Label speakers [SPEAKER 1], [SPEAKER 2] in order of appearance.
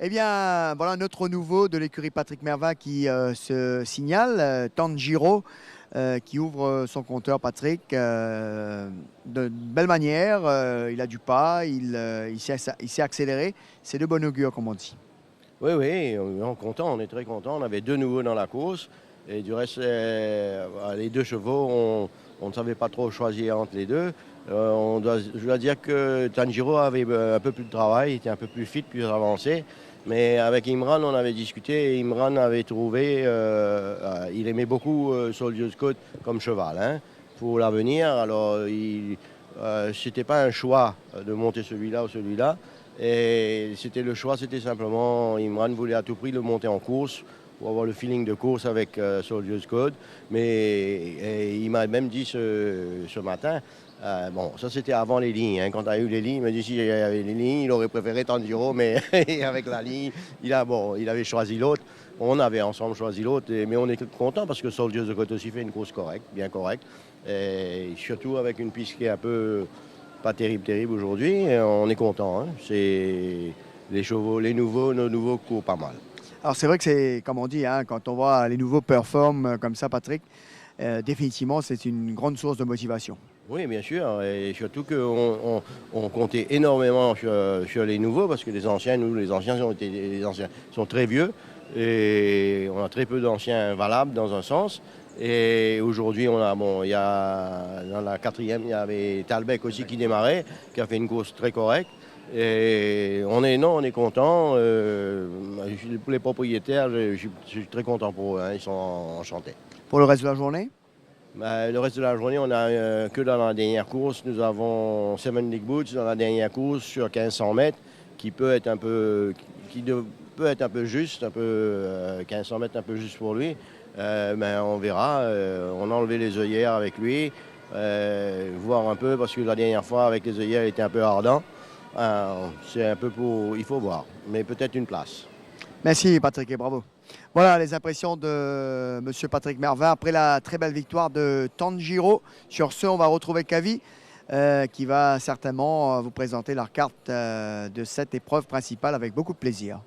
[SPEAKER 1] Eh bien, voilà notre nouveau de l'écurie Patrick Mervat qui se signale, Tanjiro, qui ouvre son compteur Patrick de belle manière. Il a du pas, il sait accélérer. C'est de bon augure, comme on dit.
[SPEAKER 2] Oui, oui, on est content, on est très content. On avait deux nouveaux dans la course. Et du reste, les deux chevaux, on ne savait pas trop choisir entre les deux. Je dois dire que Tanjiro avait un peu plus de travail, il était un peu plus fit, plus avancé. Mais avec Imran, on avait discuté et Imran avait trouvé, il aimait beaucoup Soldier's Code comme cheval pour l'avenir. Alors, c'était pas un choix de monter celui-là ou celui-là. Et c'était le choix, c'était simplement, Imran voulait à tout prix le monter en course pour avoir le feeling de course avec Soldier's Code. Mais il m'a même dit ce matin, bon, ça c'était avant les lignes. Quand il a eu les lignes, il m'a dit s'il y avait les lignes, il aurait préféré Tanjiro, mais avec la ligne, il avait choisi l'autre. On avait ensemble choisi l'autre, mais on est content parce que Soldier's Code aussi fait une course correcte, bien correcte. Et surtout avec une piste qui est un peu pas terrible aujourd'hui. On est content. C'est les chevaux, nos nouveaux courent pas mal.
[SPEAKER 1] Alors c'est vrai que c'est, comme on dit, quand on voit les nouveaux performent comme ça, Patrick, définitivement c'est une grande source de motivation.
[SPEAKER 2] Oui, bien sûr. Et surtout qu'on comptait énormément sur les nouveaux parce que les anciens sont très vieux et on a très peu d'anciens valables dans un sens. Et aujourd'hui, il y a dans la quatrième, il y avait Talbec aussi qui démarrait, qui a fait une course très correcte. Et on est content. Pour les propriétaires, je suis très content pour eux. Ils sont enchantés.
[SPEAKER 1] Pour le reste de la journée?
[SPEAKER 2] Le reste de la journée, on a que dans la dernière course, nous avons Seven League Boots dans la dernière course sur 1500 mètres, qui peut être un peu, peut être un peu juste, 1500 mètres un peu juste pour lui. Mais on verra. On a enlevé les œillères avec lui, voir un peu parce que la dernière fois avec les œillères, il était un peu ardent. C'est un peu il faut voir, mais peut-être une place.
[SPEAKER 1] Merci Patrick et bravo. Voilà les impressions de Monsieur Patrick Mervat après la très belle victoire de Tanjiro. Sur ce, on va retrouver Kavi qui va certainement vous présenter leur carte de cette épreuve principale avec beaucoup de plaisir.